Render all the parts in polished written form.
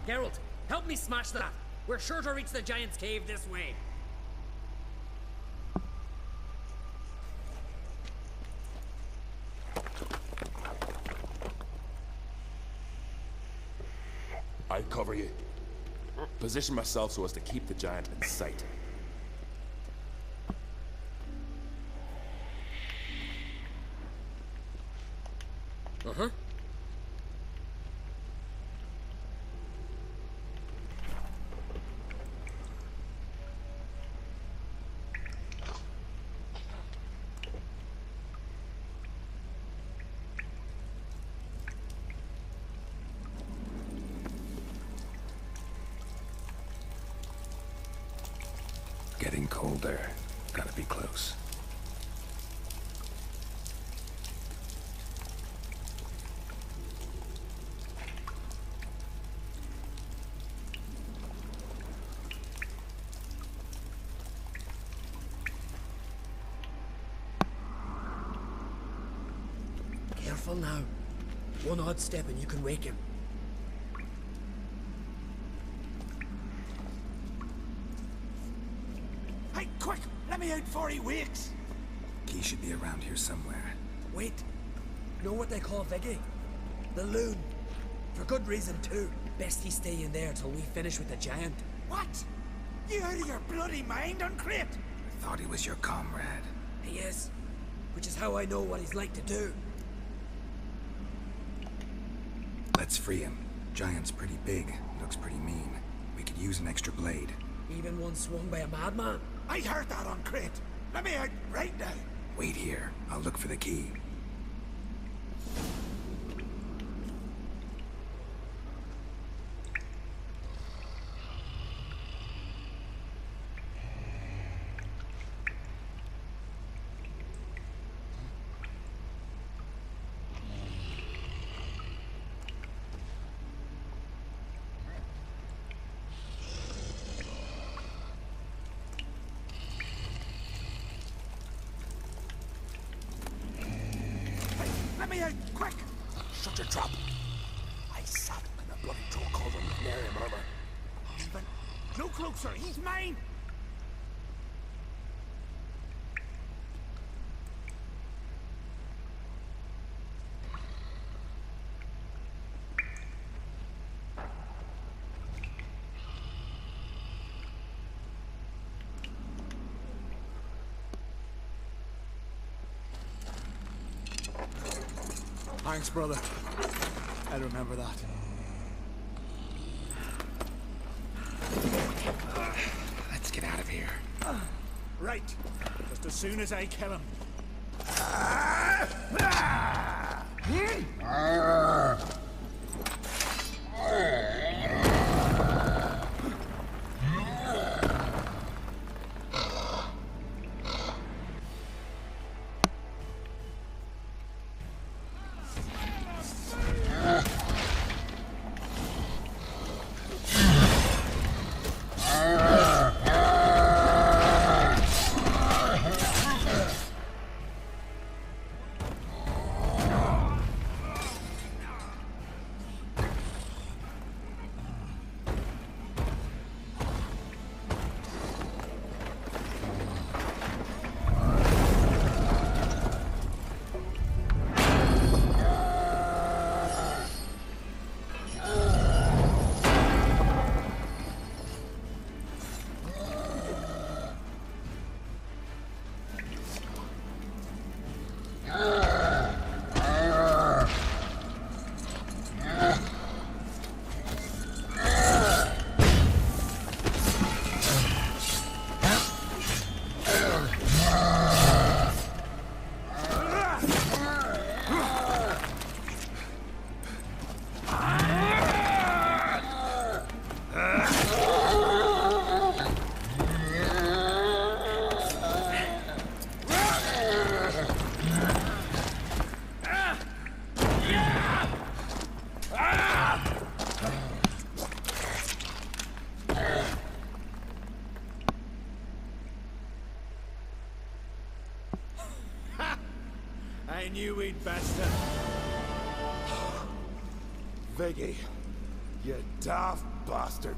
Geralt, help me smash that. We're sure to reach the giant's cave this way. I'll cover you. Position myself so as to keep the giant in sight. Uh-huh. Getting colder. Gotta be close. Careful now. One odd step and you can wake him. Hey, quick! Let me out before he wakes! Key should be around here somewhere. Wait. Know what they call Viggy? The loon. For good reason too. Best he stay in there till we finish with the giant. What? You out of your bloody mind, Uncrate? I thought he was your comrade. He is. Which is how I know what he's like to do. Let's free him. Giant's pretty big. Looks pretty mean. We could use an extra blade. Even one swung by a madman. I heard that, Uncrate. Let me out right now. Wait here. I'll look for the key. Let me out, quick! Shut your trap. I sat in a bloody troll cauldron with Mary and Murmur. Even no closer, he's mine! Thanks, brother. I'll remember that. Let's get out of here. Right. Just as soon as I kill him. I knew we'd best Viggy, you daft bastard.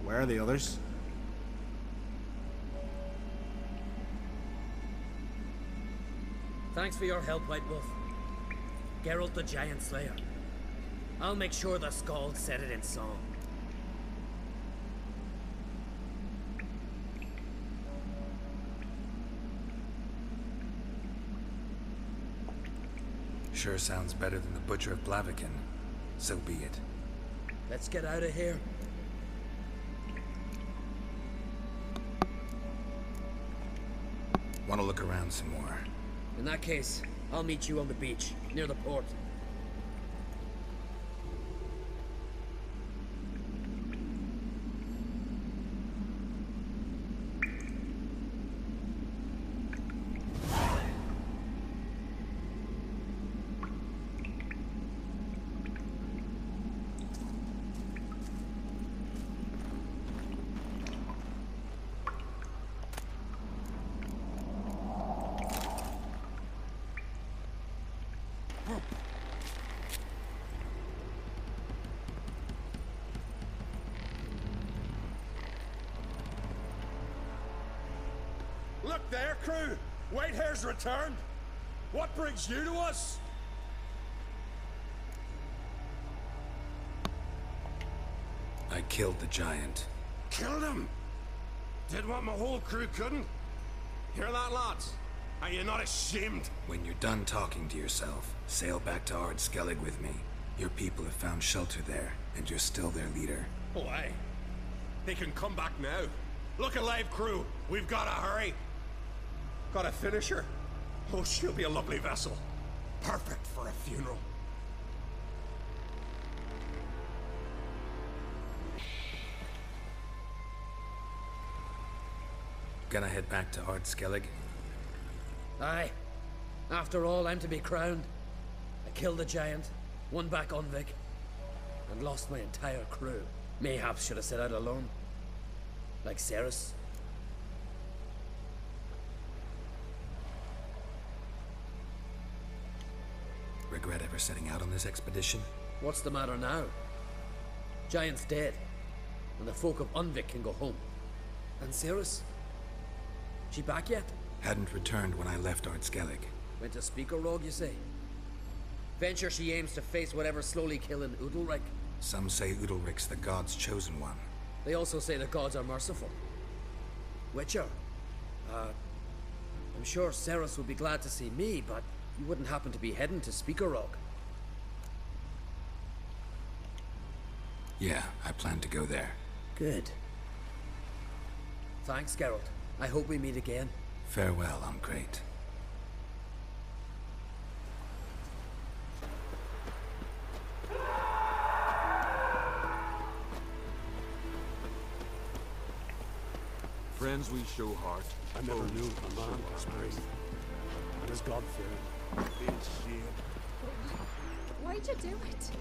Where are the others? Thanks for your help, White Wolf. Geralt the Giant Slayer. I'll make sure the Skald said it in song. Sure sounds better than the Butcher of Blaviken. So be it. Let's get out of here. Want to look around some more? In that case, I'll meet you on the beach, near the port. Look there, crew! Whitehair's returned! What brings you to us? I killed the giant. Killed him! Did what my whole crew couldn't? Hear that, lads? Are you not ashamed? When you're done talking to yourself, sail back to Ard Skellig with me. Your people have found shelter there, and you're still their leader. Oh, aye. They can come back now. Look alive, crew. We've got to hurry. Got a finisher? Oh, she'll be a lovely vessel. Perfect for a funeral. Gonna head back to Ard Skellig? Aye. After all, I'm to be crowned. I killed the giant, won back Undvik, and lost my entire crew. Mayhaps should have set out alone. Like Cerys. Regret ever setting out on this expedition? What's the matter now? Giant's dead, and the folk of Undvik can go home. And Cerys? She back yet? Hadn't returned when I left Ard Skellig. Went to Speakerrog, you say? Venture she aims to face whatever's slowly killing Udalryk. Some say Udalryk's the god's chosen one. They also say the gods are merciful. Witcher. I'm sure Cerys would be glad to see me, but you wouldn't happen to be heading to Speakerrog. Yeah, I plan to go there. Good. Thanks, Geralt. I hope we meet again. Farewell, I'm great. Friends we show heart. I never knew a man was brave. And as God-fearing. Why'd you do it?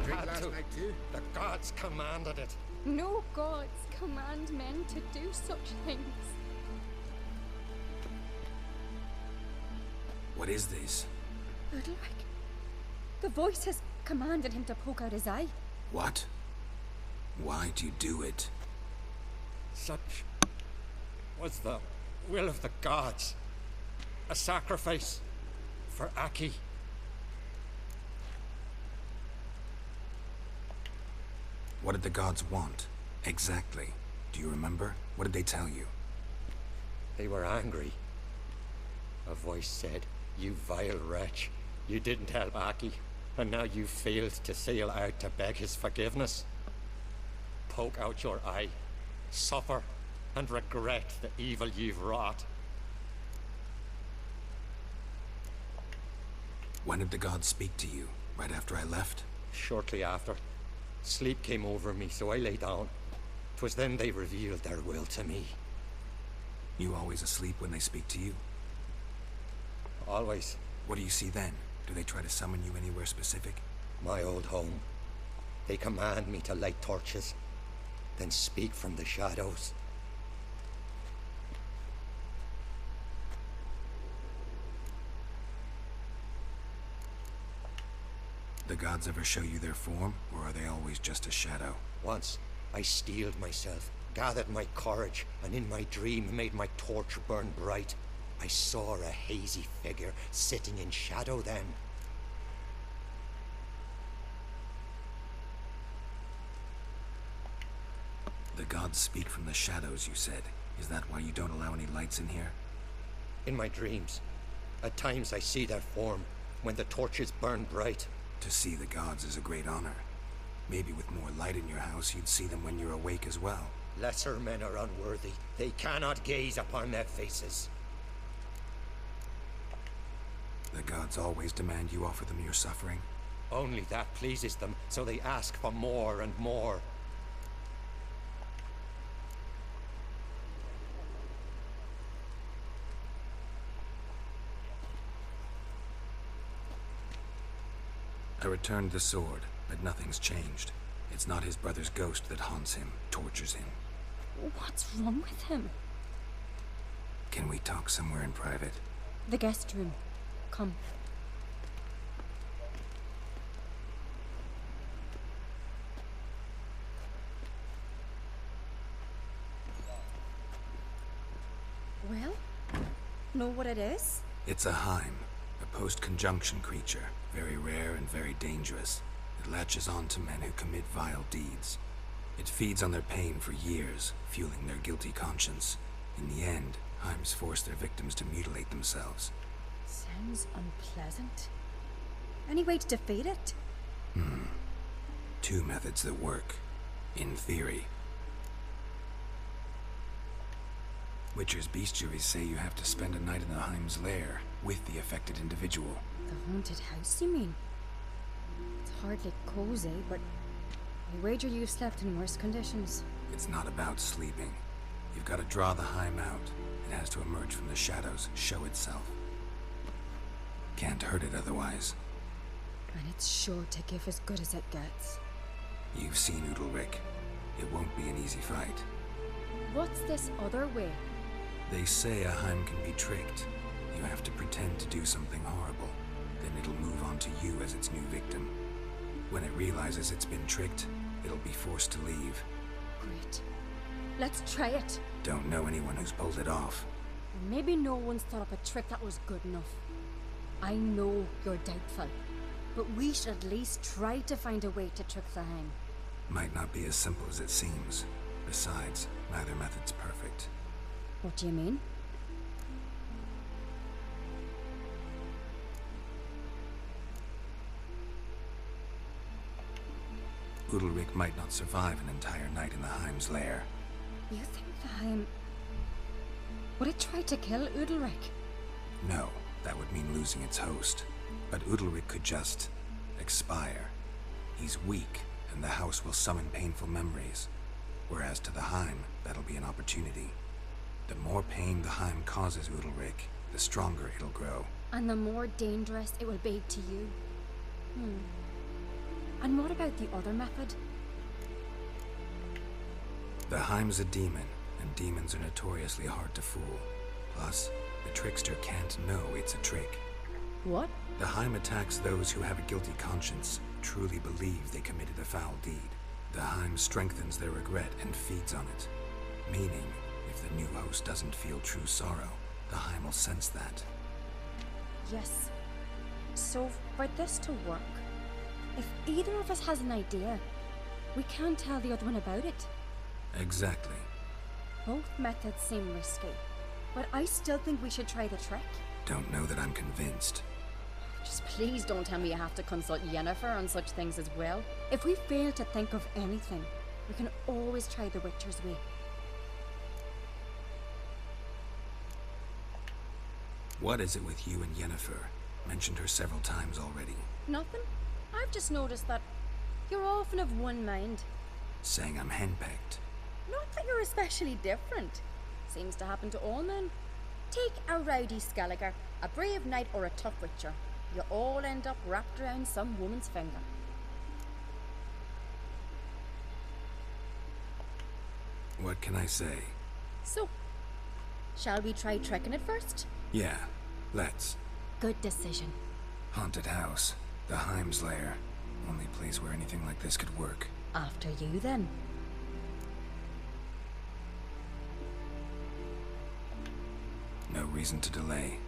Drink last night too? The gods commanded it. No gods command men to do such things. What is this? Udalryk. The voice has commanded him to poke out his eye. What? Why'd you do it? Such was the will of the gods. A sacrifice for Aki. What did the gods want? Exactly. Do you remember? What did they tell you? They were angry. A voice said, "You vile wretch. You didn't help Aki, and now you failed to sail out to beg his forgiveness. Poke out your eye. Suffer and regret the evil you've wrought." When did the gods speak to you? Right after I left? Shortly after, sleep came over me, so I lay down. 'Twas then they revealed their will to me. You always asleep when they speak to you? Always. What do you see then? Do they try to summon you anywhere specific? My old home. They command me to light torches, then speak from the shadows. The gods ever show you their form, or are they always just a shadow? Once, I steeled myself, gathered my courage, and in my dream made my torch burn bright. I saw a hazy figure sitting in shadow then. The gods speak from the shadows, you said. Is that why you don't allow any lights in here? In my dreams, at times I see their form, when the torches burn bright. To see the gods is a great honor. Maybe with more light in your house, you'd see them when you're awake as well. Lesser men are unworthy. They cannot gaze upon their faces. The gods always demand you offer them your suffering? Only that pleases them, so they ask for more and more. I returned the sword, but nothing's changed. It's not his brother's ghost that haunts him, tortures him. What's wrong with him? Can we talk somewhere in private? The guest room. Come. Well, know what it is? It's a Heim, a post-conjunction creature. Very rare and very dangerous. It latches on to men who commit vile deeds. It feeds on their pain for years, fueling their guilty conscience. In the end, Heims force their victims to mutilate themselves. Sounds unpleasant. Any way to defeat it? Two methods that work. In theory. Witcher's bestiaries say you have to spend a night in the Heim's lair with the affected individual. The haunted house, you mean? It's hardly cozy, but I wager you've slept in worse conditions. It's not about sleeping. You've got to draw the Heim out. It has to emerge from the shadows, show itself. Can't hurt it otherwise. And it's sure to give as good as it gets. You've seen Udalryk. It won't be an easy fight. What's this other way? They say a Heim can be tricked. You have to pretend to do something horrible. Then it'll move on to you as its new victim. When it realizes it's been tricked, it'll be forced to leave. Great. Let's try it. Don't know anyone who's pulled it off. Maybe no one's thought up a trick that was good enough. I know you're doubtful, but we should at least try to find a way to trick the Heim. Might not be as simple as it seems. Besides, neither method's perfect. What do you mean? Udalryk might not survive an entire night in the Heim's lair. You think the Heim... Would it try to kill Udalryk? No, that would mean losing its host. But Udalryk could just... expire. He's weak, and the house will summon painful memories. Whereas to the Heim, that'll be an opportunity. The more pain the Heim causes Udalryk, the stronger it'll grow. And the more dangerous it will be to you. And what about the other method? The Heim's a demon, and demons are notoriously hard to fool. Plus, the trickster can't know it's a trick. What? The Heim attacks those who have a guilty conscience, truly believe they committed a foul deed. The Heim strengthens their regret and feeds on it. Meaning, if the new host doesn't feel true sorrow, the Heim will sense that. Yes. So, for this to work, if either of us has an idea, we can't tell the other one about it. Exactly. Both methods seem risky, but I still think we should try the trick. Don't know that I'm convinced. Just please don't tell me you have to consult Yennefer on such things as well. If we fail to think of anything, we can always try the Witcher's way. What is it with you and Yennefer? Mentioned her several times already. Nothing. I've just noticed that you're often of one mind. Saying I'm henpecked. Not that you're especially different. Seems to happen to all men. Take a rowdy Skelliger, a brave knight, or a tough witcher. You all end up wrapped around some woman's finger. What can I say? So, shall we try trekking it first? Yeah, let's. Good decision. Haunted house. The Heim's lair. Only place where anything like this could work. After you, then. No reason to delay.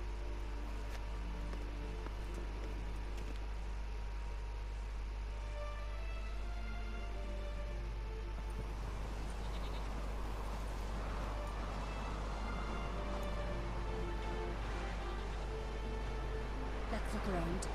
Let's look around.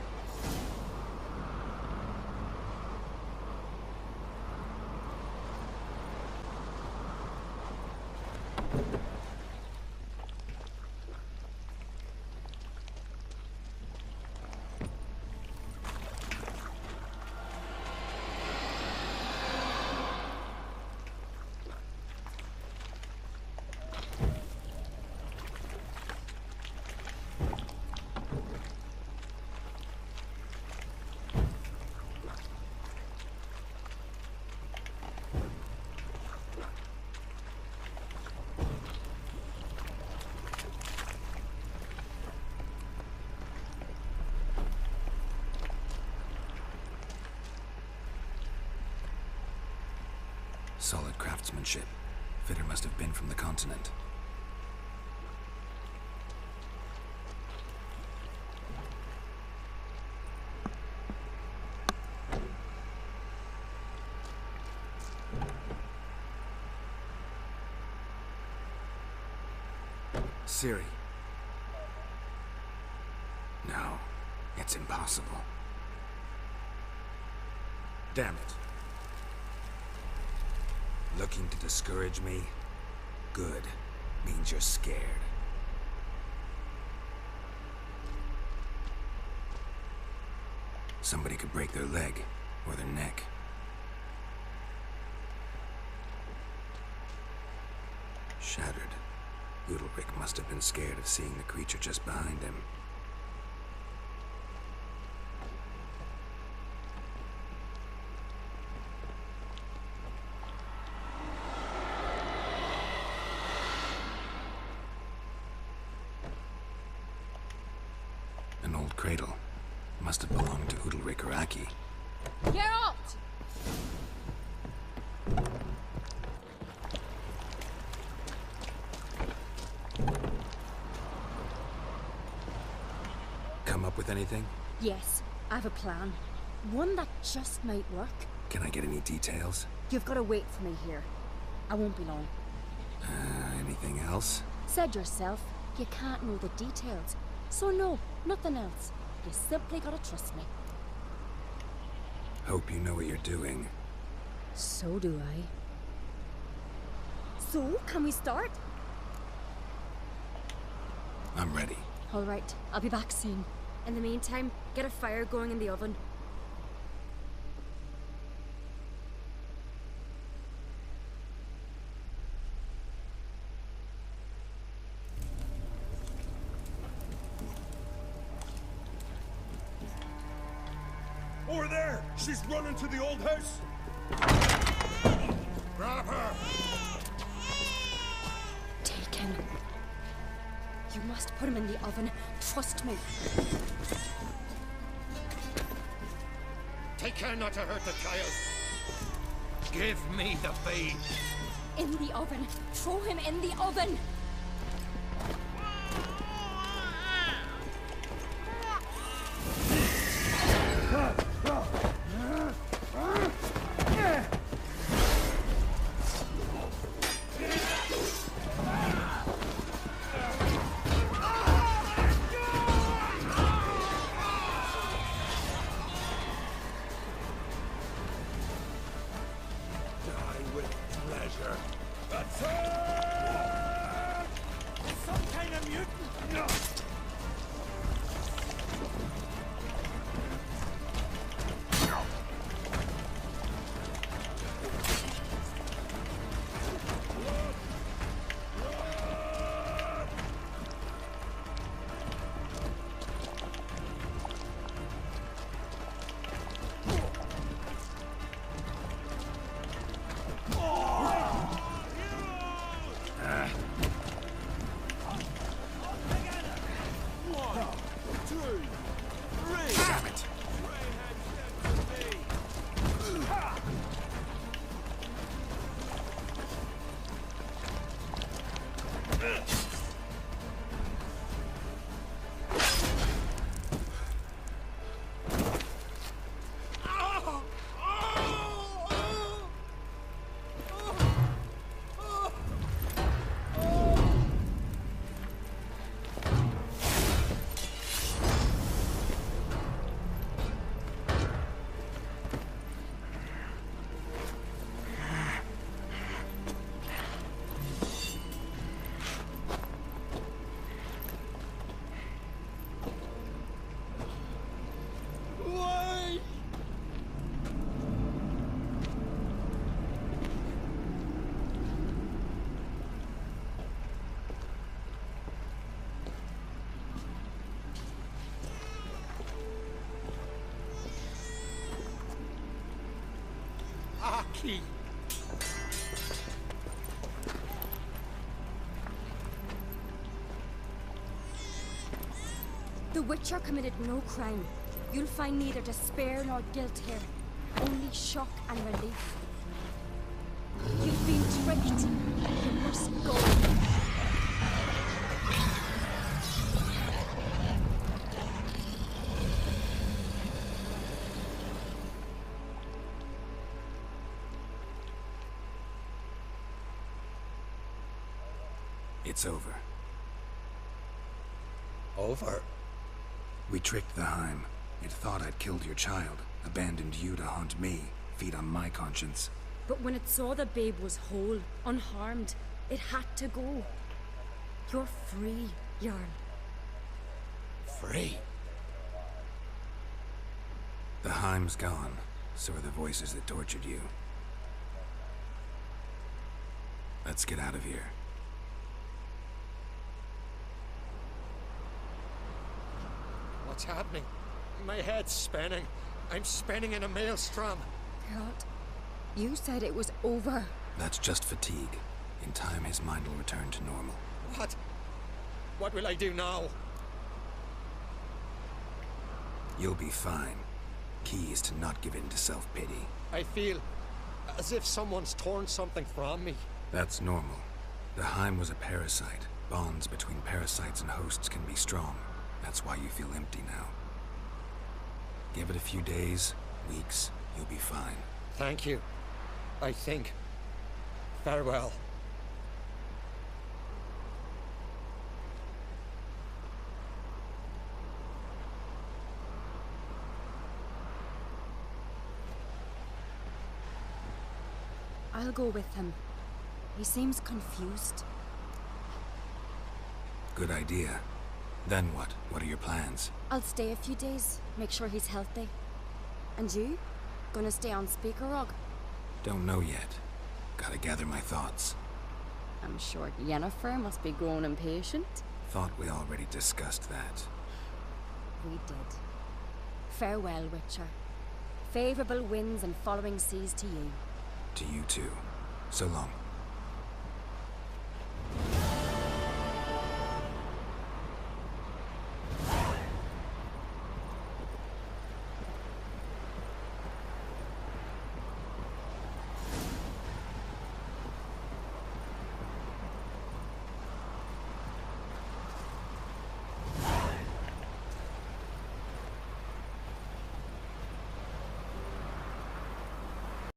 Solid craftsmanship. Fitter must have been from the continent. Cerys. No, it's impossible. Damn it. Looking to discourage me? Good. Means you're scared. Somebody could break their leg, or their neck. Shattered. Udalric must have been scared of seeing the creature just behind him. An old cradle. Must have belonged to Udalric or Aki. Geralt! Come up with anything? Yes, I have a plan. One that just might work. Can I get any details? You've got to wait for me here. I won't be long. Anything else? Said yourself, you can't know the details. So no, nothing else. You simply gotta trust me. Hope you know what you're doing. So do I. So, can we start? I'm ready. All right, I'll be back soon. In the meantime, get a fire going in the oven. Over there! She's running to the old house! Grab her! Take him. You must put him in the oven. Trust me. Take care not to hurt the child. Give me the babe. In the oven. Throw him in the oven. Die with pleasure. That's all! key. The Witcher committed no crime. You'll find neither despair nor guilt here. Only shock and relief. You've been tricked. You must go. It's over. Over? We tricked the Heim. It thought I'd killed your child, abandoned you to haunt me, feed on my conscience. But when it saw the babe was whole, unharmed, it had to go. You're free, Jarl. Free? The Heim's gone, so are the voices that tortured you. Let's get out of here. What's happening? My head's spinning. I'm spinning in a maelstrom. God, you said it was over. That's just fatigue. In time, his mind will return to normal. What? What will I do now? You'll be fine. Key is to not give in to self-pity. I feel as if someone's torn something from me. That's normal. The Heim was a parasite. Bonds between parasites and hosts can be strong. That's why you feel empty now. Give it a few days, weeks, you'll be fine. Thank you. I think. Farewell. I'll go with him. He seems confused. Good idea. Then what? What are your plans? I'll stay a few days, make sure he's healthy. And you? Gonna stay on Speaker Rog? Don't know yet. Gotta gather my thoughts. I'm sure Yennefer must be growing impatient. Thought we already discussed that. We did. Farewell, Witcher. Favorable winds and following seas to you. To you too. So long.